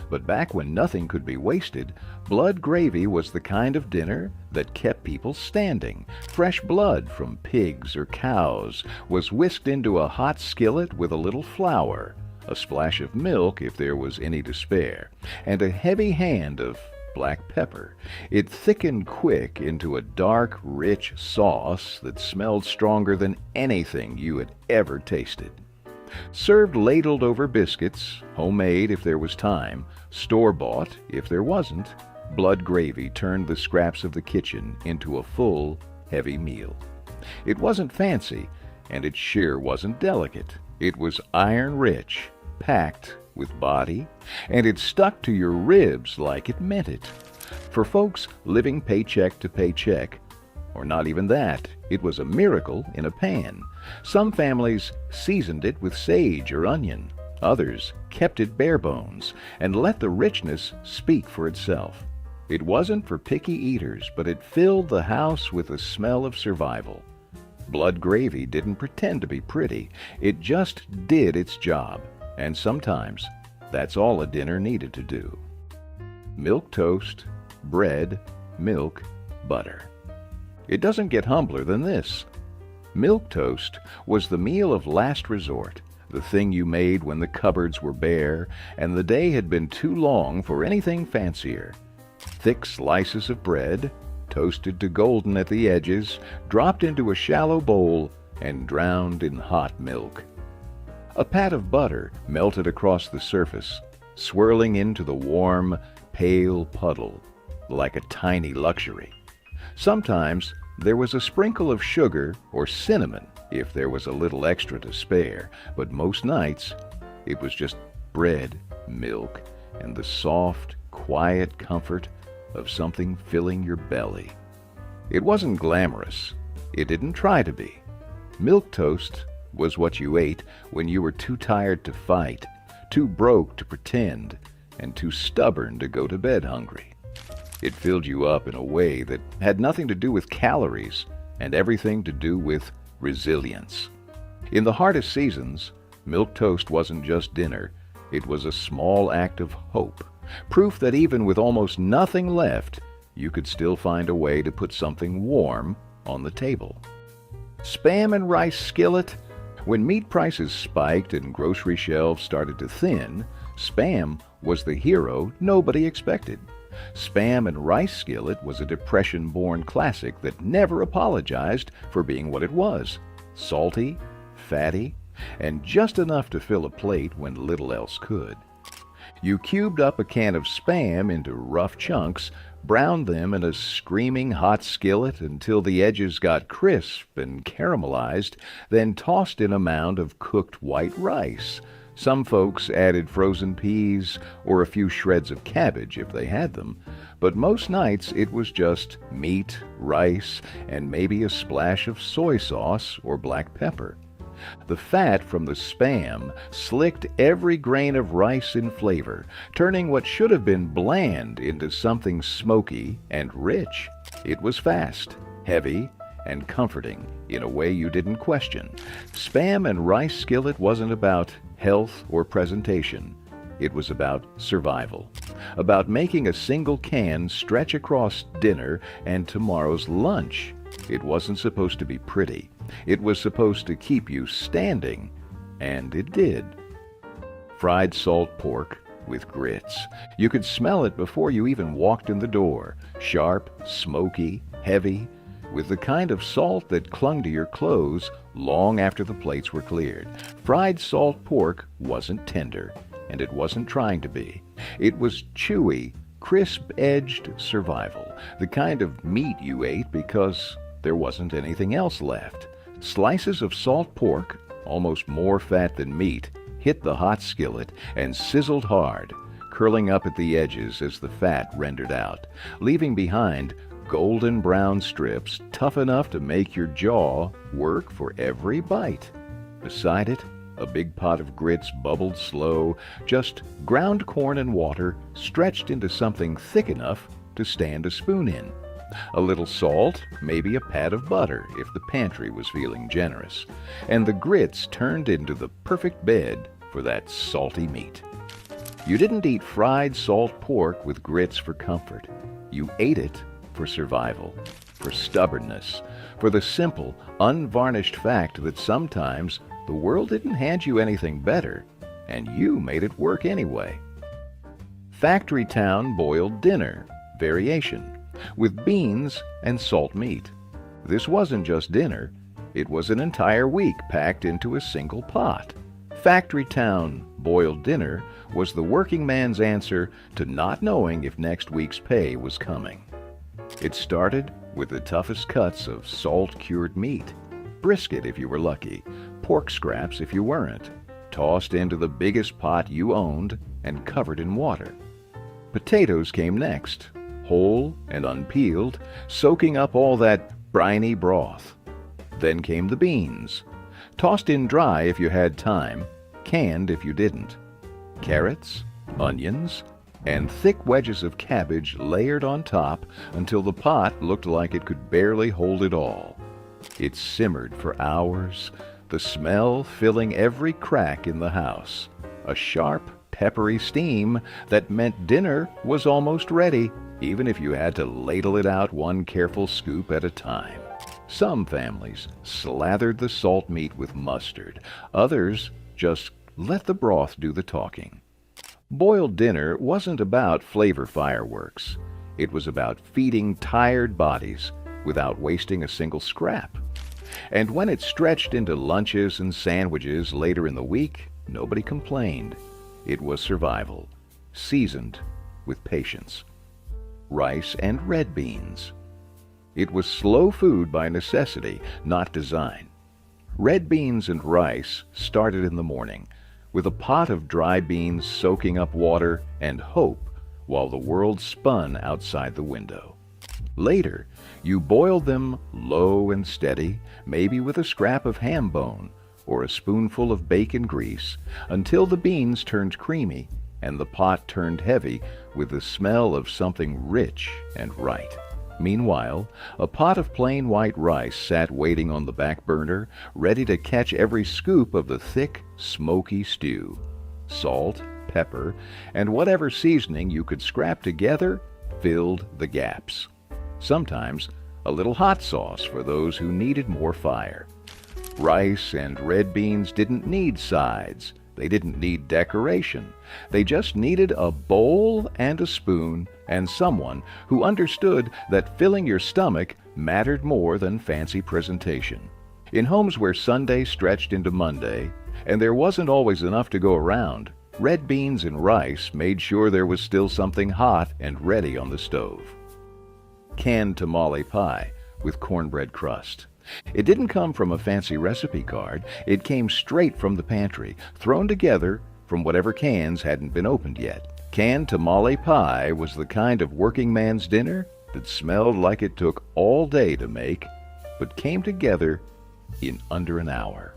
But back when nothing could be wasted, blood gravy was the kind of dinner that kept people standing. Fresh blood from pigs or cows was whisked into a hot skillet with a little flour, a splash of milk if there was any to spare, and a heavy hand of black pepper. It thickened quick into a dark, rich sauce that smelled stronger than anything you had ever tasted. Served ladled over biscuits, homemade if there was time, store-bought if there wasn't, blood gravy turned the scraps of the kitchen into a full, heavy meal. It wasn't fancy, and it sure wasn't delicate. It was iron-rich, packed with body, and it stuck to your ribs like it meant it. For folks living paycheck to paycheck, or not even that, it was a miracle in a pan. Some families seasoned it with sage or onion. Others kept it bare bones and let the richness speak for itself. It wasn't for picky eaters, but it filled the house with the smell of survival. Blood gravy didn't pretend to be pretty. It just did its job. And sometimes that's all a dinner needed to do. Milk toast, bread, milk, butter. It doesn't get humbler than this. Milk toast was the meal of last resort, the thing you made when the cupboards were bare and the day had been too long for anything fancier. Thick slices of bread, toasted to golden at the edges, dropped into a shallow bowl and drowned in hot milk. A pat of butter melted across the surface, swirling into the warm, pale puddle like a tiny luxury. Sometimes there was a sprinkle of sugar or cinnamon if there was a little extra to spare, but most nights it was just bread, milk, and the soft, quiet comfort of something filling your belly. It wasn't glamorous. It didn't try to be. Milk toast was what you ate when you were too tired to fight, too broke to pretend, and too stubborn to go to bed hungry. It filled you up in a way that had nothing to do with calories and everything to do with resilience. In the hardest seasons, milk toast wasn't just dinner. It was a small act of hope, proof that even with almost nothing left, you could still find a way to put something warm on the table. Spam and rice skillet. When meat prices spiked and grocery shelves started to thin, Spam was the hero nobody expected. Spam and rice skillet was a Depression-born classic that never apologized for being what it was: salty, fatty, and just enough to fill a plate when little else could. You cubed up a can of Spam into rough chunks, browned them in a screaming hot skillet until the edges got crisp and caramelized, then tossed in a mound of cooked white rice. Some folks added frozen peas or a few shreds of cabbage if they had them, but most nights it was just meat, rice, and maybe a splash of soy sauce or black pepper. The fat from the Spam slicked every grain of rice in flavor, turning what should have been bland into something smoky and rich. It was fast, heavy, and comforting in a way you didn't question. Spam and rice skillet wasn't about health or presentation. It was about survival, about making a single can stretch across dinner and tomorrow's lunch. It wasn't supposed to be pretty. It was supposed to keep you standing, and it did. Fried salt pork with grits. You could smell it before you even walked in the door. Sharp, smoky, heavy. with the kind of salt that clung to your clothes long after the plates were cleared. Fried salt pork wasn't tender, and it wasn't trying to be. It was chewy, crisp-edged survival, the kind of meat you ate because there wasn't anything else left. Slices of salt pork, almost more fat than meat, hit the hot skillet and sizzled hard, curling up at the edges as the fat rendered out, leaving behind golden brown strips tough enough to make your jaw work for every bite. Beside it, a big pot of grits bubbled slow, just ground corn and water stretched into something thick enough to stand a spoon in. A little salt, maybe a pat of butter if the pantry was feeling generous, and the grits turned into the perfect bed for that salty meat. You didn't eat fried salt pork with grits for comfort. You ate it for survival, for stubbornness, for the simple, unvarnished fact that sometimes the world didn't hand you anything better, and you made it work anyway. Factory Town boiled dinner, variation, with beans and salt meat. This wasn't just dinner, it was an entire week packed into a single pot. Factory Town boiled dinner was the working man's answer to not knowing if next week's pay was coming. It started with the toughest cuts of salt-cured meat, brisket if you were lucky, pork scraps if you weren't, tossed into the biggest pot you owned and covered in water. Potatoes came next, whole and unpeeled, soaking up all that briny broth. Then came the beans, tossed in dry if you had time, canned if you didn't. Carrots, onions, and thick wedges of cabbage layered on top until the pot looked like it could barely hold it all. It simmered for hours, the smell filling every crack in the house. A sharp, peppery steam that meant dinner was almost ready, even if you had to ladle it out one careful scoop at a time. Some families slathered the salt meat with mustard. Others just let the broth do the talking. Boiled dinner wasn't about flavor fireworks. It was about feeding tired bodies without wasting a single scrap. And when it stretched into lunches and sandwiches later in the week, nobody complained. It was survival, seasoned with patience. Rice and red beans. It was slow food by necessity, not design. Red beans and rice started in the morning, with a pot of dry beans soaking up water and hope while the world spun outside the window. Later, you boiled them low and steady, maybe with a scrap of ham bone or a spoonful of bacon grease, until the beans turned creamy and the pot turned heavy with the smell of something rich and right. Meanwhile, a pot of plain white rice sat waiting on the back burner, ready to catch every scoop of the thick, smoky stew. Salt, pepper, and whatever seasoning you could scrap together filled the gaps. Sometimes a little hot sauce for those who needed more fire. Rice and red beans didn't need sides. They didn't need decoration. They just needed a bowl and a spoon and someone who understood that filling your stomach mattered more than fancy presentation. In homes where Sunday stretched into Monday, and there wasn't always enough to go around, red beans and rice made sure there was still something hot and ready on the stove. Canned tamale pie with cornbread crust. It didn't come from a fancy recipe card. It came straight from the pantry, thrown together from whatever cans hadn't been opened yet. Canned tamale pie was the kind of working man's dinner that smelled like it took all day to make, but came together in under an hour.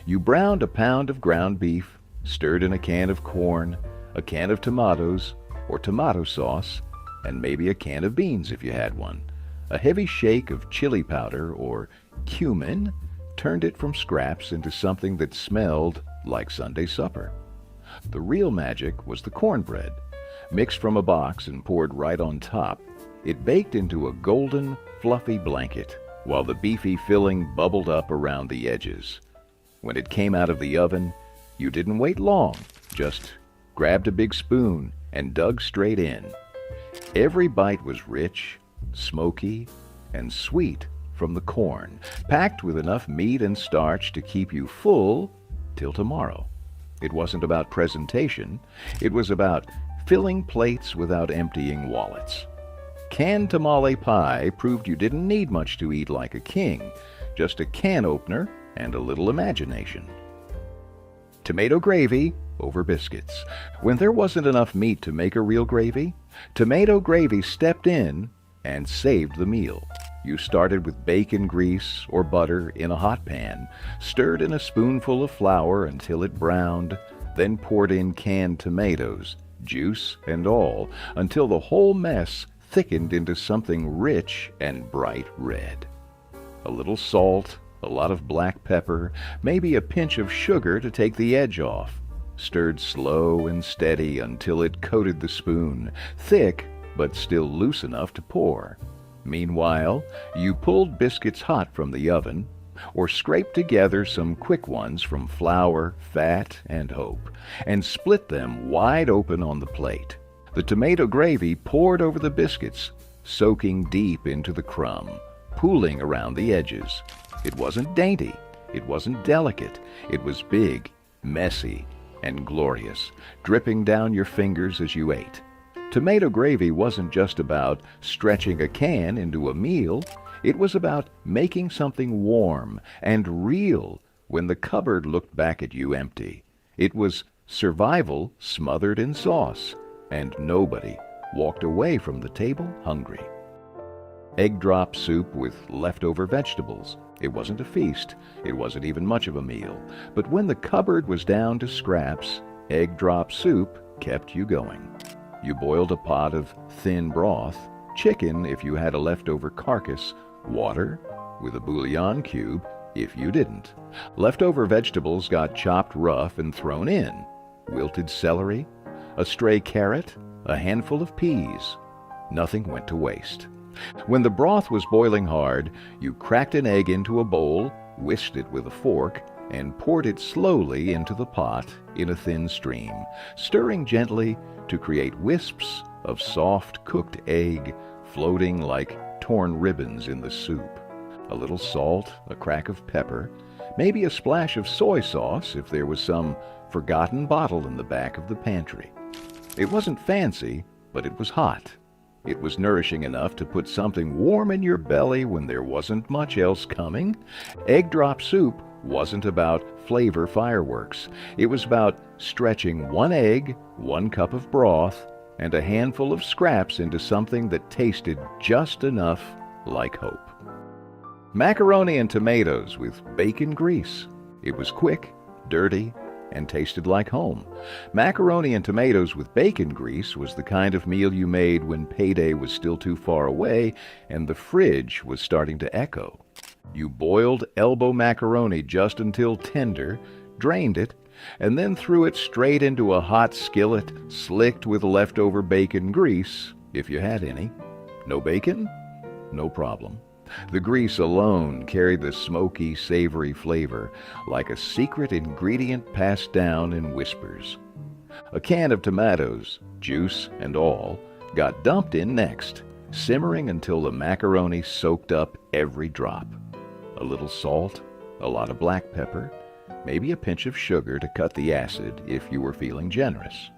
You browned a pound of ground beef, stirred in a can of corn, a can of tomatoes or tomato sauce, and maybe a can of beans if you had one. A heavy shake of chili powder or cumin turned it from scraps into something that smelled like Sunday supper. The real magic was the cornbread. Mixed from a box and poured right on top, it baked into a golden, fluffy blanket, while the beefy filling bubbled up around the edges. When it came out of the oven, you didn't wait long, just grabbed a big spoon and dug straight in. Every bite was rich, smoky, and sweet from the corn, packed with enough meat and starch to keep you full till tomorrow. It wasn't about presentation. It was about filling plates without emptying wallets. Canned tamale pie proved you didn't need much to eat like a king, just a can opener and a little imagination. Tomato gravy over biscuits. When there wasn't enough meat to make a real gravy, tomato gravy stepped in and saved the meal. You started with bacon grease or butter in a hot pan, stirred in a spoonful of flour until it browned, then poured in canned tomatoes, juice and all, until the whole mess thickened into something rich and bright red. A little salt, a lot of black pepper, maybe a pinch of sugar to take the edge off. Stirred slow and steady until it coated the spoon, thick but still loose enough to pour. Meanwhile, you pulled biscuits hot from the oven, or scraped together some quick ones from flour, fat, and hope, and split them wide open on the plate. The tomato gravy poured over the biscuits, soaking deep into the crumb, pooling around the edges. It wasn't dainty, it wasn't delicate, it was big, messy, and glorious, dripping down your fingers as you ate. Tomato gravy wasn't just about stretching a can into a meal. It was about making something warm and real when the cupboard looked back at you empty. It was survival smothered in sauce, and nobody walked away from the table hungry. Egg drop soup with leftover vegetables. It wasn't a feast. It wasn't even much of a meal. But when the cupboard was down to scraps, egg drop soup kept you going. You boiled a pot of thin broth, chicken if you had a leftover carcass, water with a bouillon cube if you didn't. Leftover vegetables got chopped rough and thrown in. Wilted celery, a stray carrot, a handful of peas. Nothing went to waste. When the broth was boiling hard, you cracked an egg into a bowl, whisked it with a fork, and poured it slowly into the pot in a thin stream, stirring gently to create wisps of soft cooked egg floating like torn ribbons in the soup. A little salt, a crack of pepper, maybe a splash of soy sauce if there was some forgotten bottle in the back of the pantry. It wasn't fancy, but it was hot. It was nourishing enough to put something warm in your belly when there wasn't much else coming. Egg drop soup wasn't about flavor fireworks. It was about stretching one egg, 1 cup of broth, and a handful of scraps into something that tasted just enough like hope. Macaroni and tomatoes with bacon grease. It was quick, dirty, and tasted like home. Macaroni and tomatoes with bacon grease was the kind of meal you made when payday was still too far away and the fridge was starting to echo. You boiled elbow macaroni just until tender, drained it, and then threw it straight into a hot skillet slicked with leftover bacon grease, if you had any. No bacon? No problem. The grease alone carried the smoky, savory flavor like a secret ingredient passed down in whispers. A can of tomatoes, juice and all, got dumped in next, simmering until the macaroni soaked up every drop. A little salt, a lot of black pepper, maybe a pinch of sugar to cut the acid if you were feeling generous.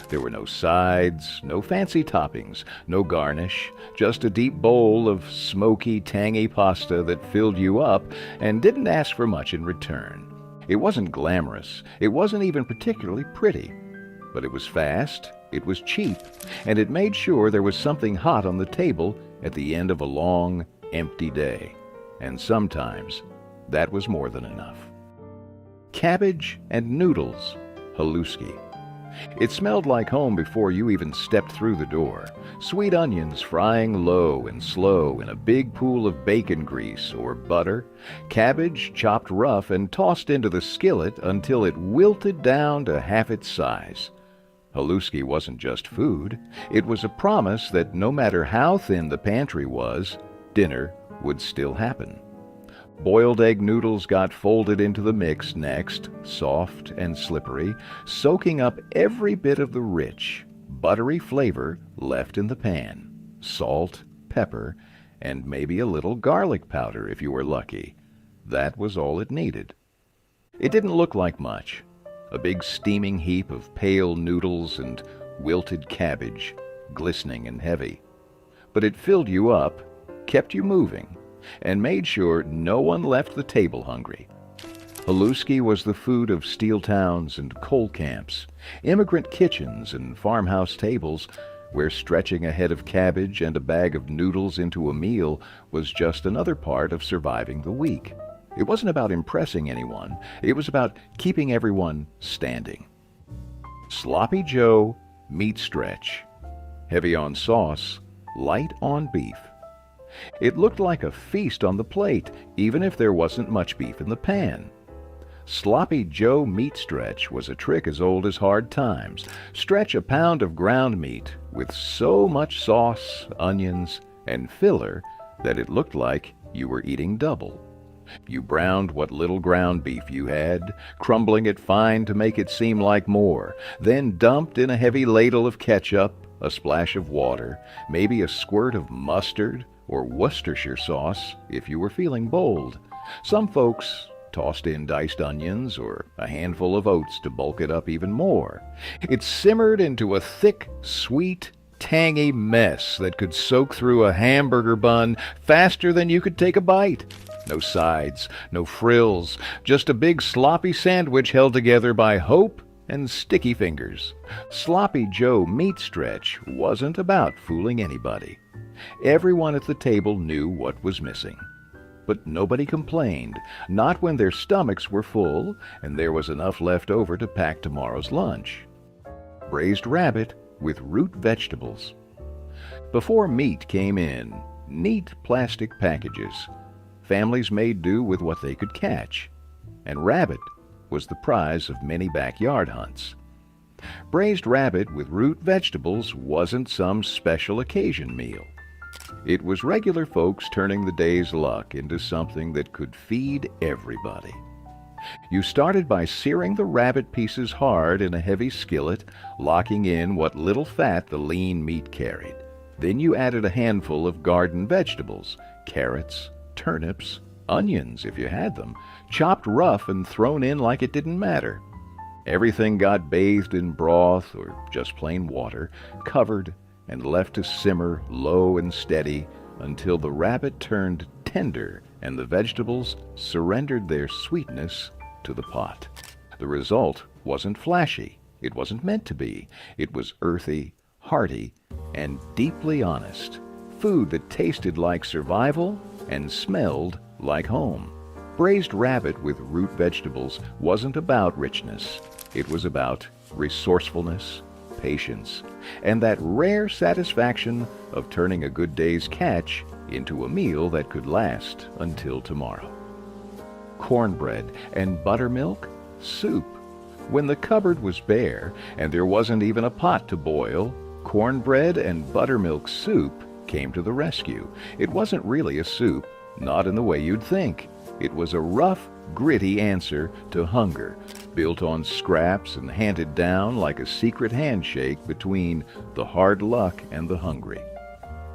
There were no sides, no fancy toppings, no garnish, just a deep bowl of smoky, tangy pasta that filled you up and didn't ask for much in return. It wasn't glamorous, it wasn't even particularly pretty, but it was fast, it was cheap, and it made sure there was something hot on the table at the end of a long, empty day. And sometimes that was more than enough. Cabbage and noodles, haluski. It smelled like home before you even stepped through the door. Sweet onions frying low and slow in a big pool of bacon grease or butter, cabbage chopped rough and tossed into the skillet until it wilted down to half its size. Haluski wasn't just food. It was a promise that no matter how thin the pantry was, dinner would still happen. Boiled egg noodles got folded into the mix next, soft and slippery, soaking up every bit of the rich, buttery flavor left in the pan. Salt, pepper, and maybe a little garlic powder if you were lucky. That was all it needed. It didn't look like much. A big steaming heap of pale noodles and wilted cabbage, glistening and heavy. But it filled you up, kept you moving, and made sure no one left the table hungry. Haluski was the food of steel towns and coal camps, immigrant kitchens and farmhouse tables, where stretching a head of cabbage and a bag of noodles into a meal was just another part of surviving the week. It wasn't about impressing anyone. It was about keeping everyone standing. Sloppy Joe meat stretch. Heavy on sauce, light on beef. It looked like a feast on the plate, even if there wasn't much beef in the pan. Sloppy Joe meat stretch was a trick as old as hard times. Stretch a pound of ground meat with so much sauce, onions, and filler that it looked like you were eating double. You browned what little ground beef you had, crumbling it fine to make it seem like more, then dumped in a heavy ladle of ketchup, a splash of water, maybe a squirt of mustard or Worcestershire sauce if you were feeling bold. Some folks tossed in diced onions or a handful of oats to bulk it up even more. It simmered into a thick, sweet, tangy mess that could soak through a hamburger bun faster than you could take a bite. No sides, no frills, just a big sloppy sandwich held together by hope and sticky fingers. Sloppy Joe meat stretch wasn't about fooling anybody. Everyone at the table knew what was missing. But nobody complained, not when their stomachs were full and there was enough left over to pack tomorrow's lunch. Braised rabbit with root vegetables. Before meat came in neat plastic packages, families made do with what they could catch, and rabbit was the prize of many backyard hunts. Braised rabbit with root vegetables wasn't some special occasion meal. It was regular folks turning the day's luck into something that could feed everybody. You started by searing the rabbit pieces hard in a heavy skillet, locking in what little fat the lean meat carried. Then you added a handful of garden vegetables, carrots, turnips, onions if you had them, chopped rough and thrown in like it didn't matter. Everything got bathed in broth or just plain water, covered and left to simmer low and steady until the rabbit turned tender and the vegetables surrendered their sweetness to the pot. The result wasn't flashy. It wasn't meant to be. It was earthy, hearty, and deeply honest. Food that tasted like survival and smelled like home. Braised rabbit with root vegetables wasn't about richness. It was about resourcefulness, patience, and that rare satisfaction of turning a good day's catch into a meal that could last until tomorrow. Cornbread and buttermilk soup. When the cupboard was bare and there wasn't even a pot to boil, cornbread and buttermilk soup came to the rescue. It wasn't really a soup, not in the way you'd think. It was a rough, gritty answer to hunger, built on scraps and handed down like a secret handshake between the hard luck and the hungry.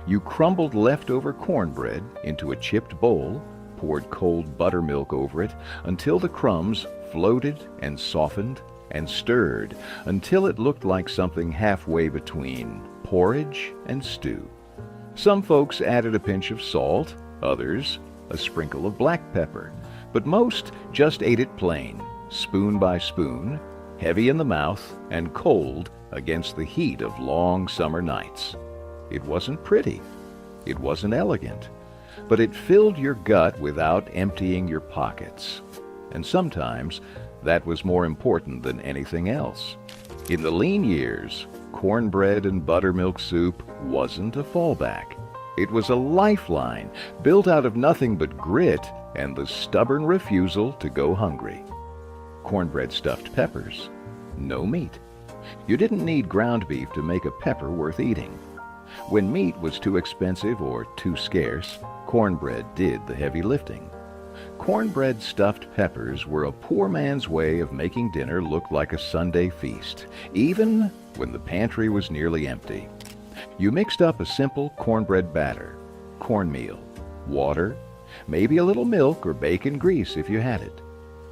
You crumbled leftover cornbread into a chipped bowl, poured cold buttermilk over it until the crumbs floated and softened and stirred until it looked like something halfway between porridge and stew. Some folks added a pinch of salt, others a sprinkle of black pepper, but most just ate it plain, spoon by spoon, heavy in the mouth and cold against the heat of long summer nights. It wasn't pretty, it wasn't elegant, but it filled your gut without emptying your pockets. And sometimes that was more important than anything else. In the lean years, cornbread and buttermilk soup wasn't a fallback. It was a lifeline built out of nothing but grit and the stubborn refusal to go hungry. Cornbread stuffed peppers, no meat. You didn't need ground beef to make a pepper worth eating. When meat was too expensive or too scarce, cornbread did the heavy lifting. Cornbread stuffed peppers were a poor man's way of making dinner look like a Sunday feast, even when the pantry was nearly empty. You mixed up a simple cornbread batter, cornmeal, water, maybe a little milk or bacon grease if you had it.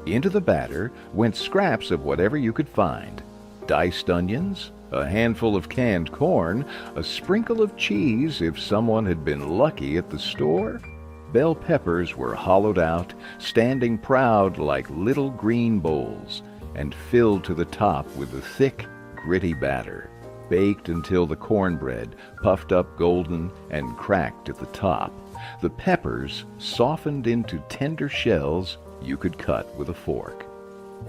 Into the batter went scraps of whatever you could find: diced onions, a handful of canned corn, a sprinkle of cheese if someone had been lucky at the store. Bell peppers were hollowed out, standing proud like little green bowls, and filled to the top with the thick, gritty batter, baked until the cornbread puffed up golden and cracked at the top. The peppers softened into tender shells you could cut with a fork.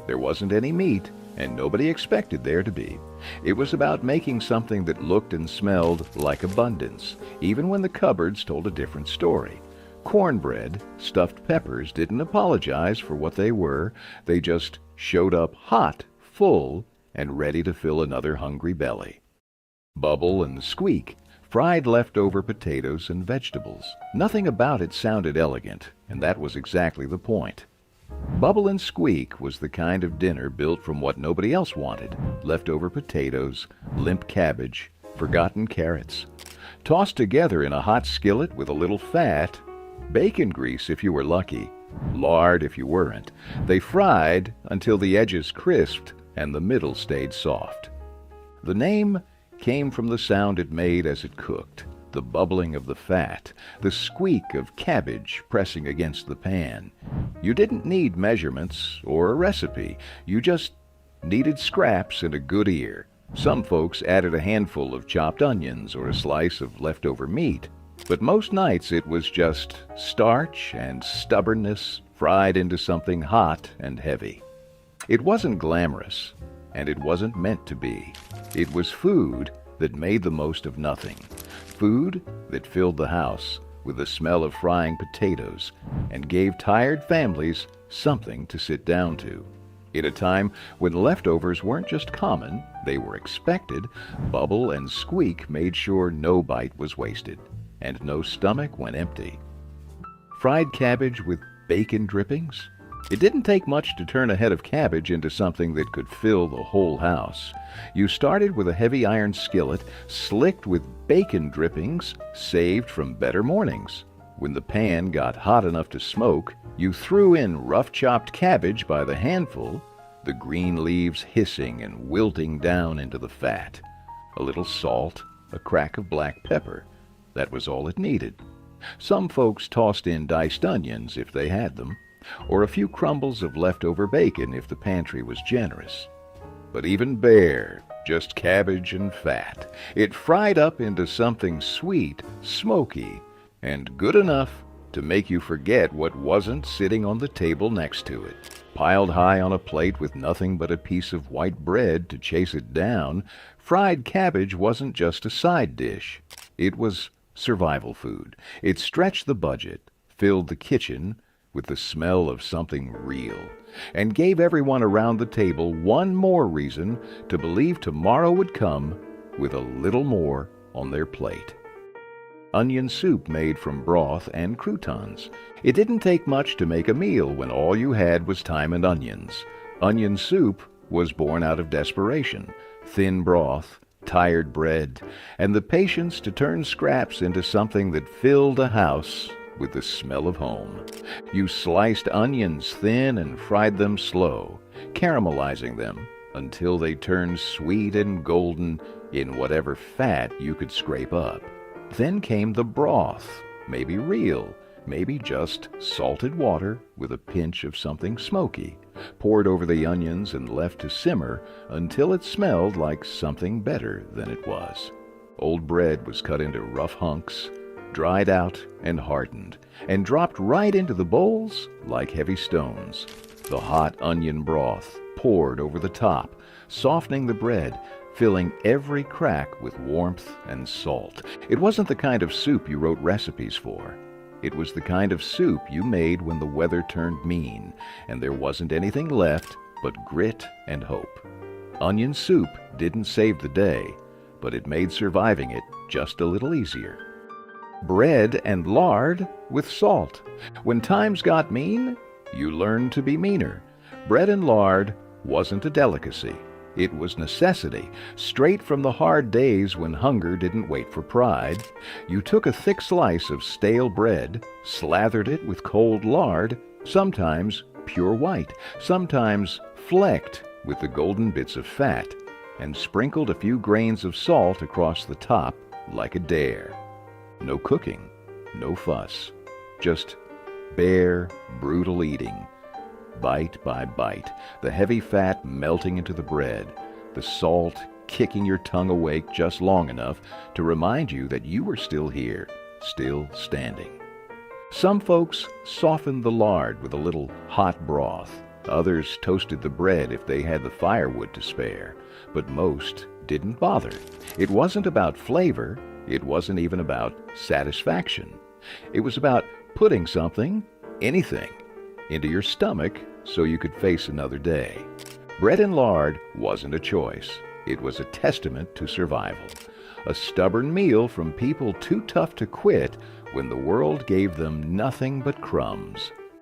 There wasn't any meat, and nobody expected there to be. It was about making something that looked and smelled like abundance, even when the cupboards told a different story. Cornbread, stuffed peppers didn't apologize for what they were. They just showed up hot, full, and ready to fill another hungry belly. Bubble and Squeak, fried leftover potatoes and vegetables. Nothing about it sounded elegant, and that was exactly the point. Bubble and Squeak was the kind of dinner built from what nobody else wanted: leftover potatoes, limp cabbage, forgotten carrots, tossed together in a hot skillet with a little fat, bacon grease if you were lucky, lard if you weren't. They fried until the edges crisped and the middle stayed soft. The name came from the sound it made as it cooked, the bubbling of the fat, the squeak of cabbage pressing against the pan. You didn't need measurements or a recipe. You just needed scraps and a good ear. Some folks added a handful of chopped onions or a slice of leftover meat, but most nights it was just starch and stubbornness fried into something hot and heavy. It wasn't glamorous, and it wasn't meant to be. It was food that made the most of nothing. Food that filled the house with the smell of frying potatoes and gave tired families something to sit down to. In a time when leftovers weren't just common, they were expected, Bubble and Squeak made sure no bite was wasted and no stomach went empty. Fried cabbage with bacon drippings? It didn't take much to turn a head of cabbage into something that could fill the whole house. You started with a heavy iron skillet, slicked with bacon drippings saved from better mornings. When the pan got hot enough to smoke, you threw in rough-chopped cabbage by the handful, the green leaves hissing and wilting down into the fat. A little salt, a crack of black pepper. That was all it needed. Some folks tossed in diced onions if they had them, or a few crumbles of leftover bacon if the pantry was generous. But even bare, just cabbage and fat, it fried up into something sweet, smoky, and good enough to make you forget what wasn't sitting on the table next to it. Piled high on a plate with nothing but a piece of white bread to chase it down, fried cabbage wasn't just a side dish. It was survival food. It stretched the budget, filled the kitchen with the smell of something real, and gave everyone around the table one more reason to believe tomorrow would come with a little more on their plate. Onion soup made from broth and croutons. It didn't take much to make a meal when all you had was time and onions. Onion soup was born out of desperation, thin broth, tired bread, and the patience to turn scraps into something that filled a house with the smell of home. You sliced onions thin and fried them slow, caramelizing them until they turned sweet and golden in whatever fat you could scrape up. Then came the broth, maybe real, maybe just salted water with a pinch of something smoky, poured over the onions and left to simmer until it smelled like something better than it was. Old bread was cut into rough hunks, dried out and hardened, and dropped right into the bowls like heavy stones. The hot onion broth poured over the top, softening the bread, filling every crack with warmth and salt. It wasn't the kind of soup you wrote recipes for. It was the kind of soup you made when the weather turned mean, and there wasn't anything left but grit and hope. Onion soup didn't save the day, but it made surviving it just a little easier. Bread and lard with salt. When times got mean, you learned to be meaner. Bread and lard wasn't a delicacy. It was necessity, straight from the hard days when hunger didn't wait for pride. You took a thick slice of stale bread, slathered it with cold lard, sometimes pure white, sometimes flecked with the golden bits of fat, and sprinkled a few grains of salt across the top like a dare. No cooking, no fuss, just bare, brutal eating. Bite by bite, the heavy fat melting into the bread, the salt kicking your tongue awake just long enough to remind you that you were still here, still standing. Some folks softened the lard with a little hot broth. Others toasted the bread if they had the firewood to spare, but most didn't bother. It wasn't about flavor. It wasn't even about satisfaction. It was about putting something, anything, into your stomach so you could face another day. Bread and lard wasn't a choice. It was a testament to survival. A stubborn meal from people too tough to quit when the world gave them nothing but crumbs.